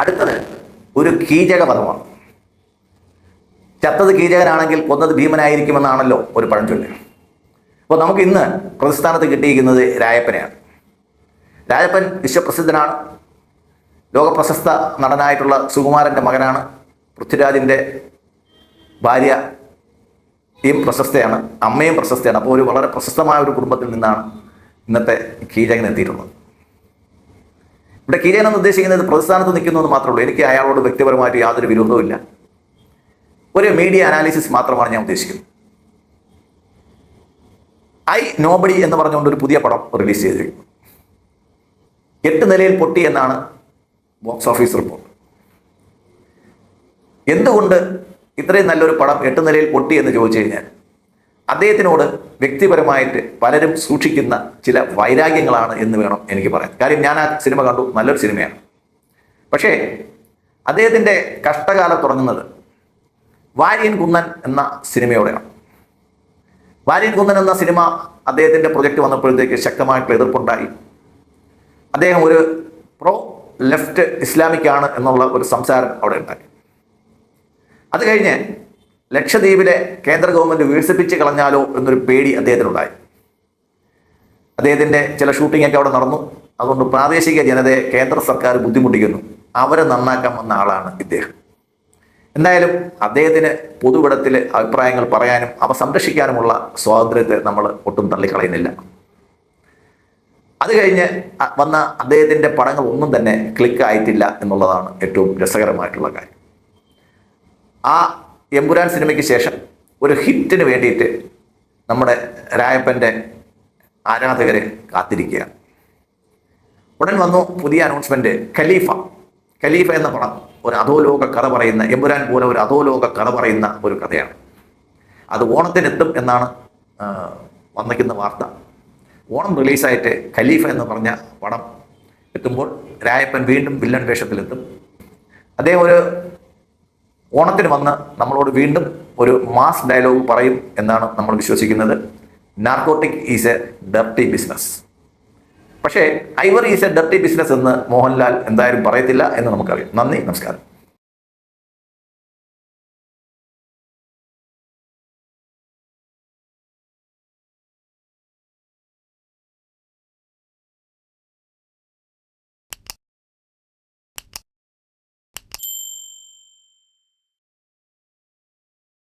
അടുത്തത് ഒരു കീചക പദമാണ്. ചത്തത് കീചകനാണെങ്കിൽ കൊന്നത് ഭീമനായിരിക്കുമെന്നാണല്ലോ ഒരു പഴഞ്ചൊല്ല്. അപ്പോൾ നമുക്ക് ഇന്ന് പ്രതിസ്ഥാനത്ത് കിട്ടിയിരിക്കുന്നത് രായപ്പനെയാണ്. രായപ്പൻ വിശ്വപ്രസിദ്ധനാണ്. ലോകപ്രശസ്ത നടനായിട്ടുള്ള സുകുമാരൻ്റെ മകനാണ്. പൃഥ്വിരാജിൻ്റെ ഭാര്യയും പ്രശസ്തയാണ്, അമ്മയും പ്രശസ്തയാണ്. അപ്പോൾ ഒരു വളരെ പ്രശസ്തമായ ഒരു കുടുംബത്തിൽ നിന്നാണ് ഇന്നത്തെ കീചകൻ എത്തിയിട്ടുള്ളത്. ഇവിടെ കീചകൻ എന്ന് ഉദ്ദേശിക്കുന്നത് പ്രതിസ്ഥാനത്ത് നിൽക്കുന്നു എന്ന് മാത്രമേ ഉള്ളൂ. എനിക്ക് അയാളോട് വ്യക്തിപരമായിട്ട് യാതൊരു വിരോധവുമില്ല. ഒരു മീഡിയ അനാലിസിസ് മാത്രമാണ് ഞാൻ ഉദ്ദേശിക്കുന്നത്. ഐ നോബഡി എന്ന് പറഞ്ഞുകൊണ്ട് ഒരു പുതിയ പടം റിലീസ് ചെയ്തിരിക്കുന്നു. 8 നിലയിൽ പൊട്ടി എന്നാണ് ബോക്സ് ഓഫീസ് റിപ്പോർട്ട്. എന്തുകൊണ്ട് ഇത്രയും നല്ലൊരു പടം 8 നിലയിൽ പൊട്ടി എന്ന് ചോദിച്ചു കഴിഞ്ഞാൽ അദ്ദേഹത്തിനോട് വ്യക്തിപരമായിട്ട് പലരും സൂക്ഷിക്കുന്ന ചില വൈരാഗ്യങ്ങളാണ് എന്ന് വേണം എനിക്ക് പറയാൻ. കാര്യം ഞാൻ ആ സിനിമ കണ്ടു, നല്ലൊരു സിനിമയാണ്. പക്ഷേ അദ്ദേഹത്തിൻ്റെ കഷ്ടകാലം തുടങ്ങുന്നത് വാര്യൻ കുന്നൻ എന്ന സിനിമയോടെയാണ്. വാര്യൻ കുന്നൻ എന്ന സിനിമ അദ്ദേഹത്തിൻ്റെ പ്രൊജക്റ്റ് വന്നപ്പോഴത്തേക്ക് ശക്തമായിട്ടുള്ള എതിർപ്പുണ്ടായി. അദ്ദേഹം ഒരു പ്രോ ലെഫ്റ്റ് ഇസ്ലാമിക് ആണ് എന്നുള്ള ഒരു സംസാരം അവിടെ ഉണ്ടായി. അത് കഴിഞ്ഞ് ലക്ഷദ്വീപിലെ കേന്ദ്ര ഗവൺമെൻറ് വികസിപ്പിച്ച് കളഞ്ഞാലോ എന്നൊരു പേടി അദ്ദേഹത്തിനുണ്ടായി. അദ്ദേഹത്തിൻ്റെ ചില ഷൂട്ടിങ്ങൊക്കെ അവിടെ നടന്നു. അതുകൊണ്ട് പ്രാദേശിക ജനതയെ കേന്ദ്ര സർക്കാർ ബുദ്ധിമുട്ടിക്കുന്നു. അവരെ നന്നാക്കാൻ വന്ന ആളാണ് ഇദ്ദേഹം. എന്തായാലും അദ്ദേഹത്തിന് പൊതുവിടത്തിൽ അഭിപ്രായങ്ങൾ പറയാനും അവ സംരക്ഷിക്കാനുമുള്ള സ്വാതന്ത്ര്യത്തെ നമ്മൾ ഒട്ടും തള്ളിക്കളയുന്നില്ല. അത് കഴിഞ്ഞ് വന്ന അദ്ദേഹത്തിൻ്റെ പടങ്ങൾ ഒന്നും തന്നെ ക്ലിക്കായിട്ടില്ല എന്നുള്ളതാണ് ഏറ്റവും രസകരമായിട്ടുള്ള കാര്യം. ആ എമ്പുരാൻ സിനിമയ്ക്ക് ശേഷം ഒരു ഹിറ്റിന് വേണ്ടിയിട്ട് നമ്മുടെ രായപ്പൻ്റെ ആരാധകർ കാത്തിരിക്കുകയാണ്. ഉടൻ വന്നു പുതിയ അനൗൺസ്മെൻറ്റ്. ഖലീഫ എന്ന പടം ഒരു അധോലോക കഥ പറയുന്ന, എമ്പുരാൻ പോലെ ഒരു അധോലോക കഥ പറയുന്ന ഒരു കഥയാണ്. അത് ഓണത്തിനെത്തും എന്നാണ് വന്നിരിക്കുന്ന വാർത്ത. ഓണം റിലീസായിട്ട് ഖലീഫ എന്ന് പറഞ്ഞ പടം എത്തുമ്പോൾ രായപ്പൻ വീണ്ടും വില്ലൻ വേഷത്തിലെത്തും. അദ്ദേഹം ഒരു ഓണത്തിന് വന്ന് നമ്മളോട് വീണ്ടും ഒരു മാസ് ഡയലോഗ് പറയും എന്നാണ് നമ്മൾ വിശ്വസിക്കുന്നത്. Narcotic is a dirty business. പക്ഷേ ivory is a dirty business എന്ന് മോഹൻലാൽ എന്തായാലും പറയത്തില്ല എന്ന് നമുക്കറിയാം. നന്ദി, നമസ്കാരം.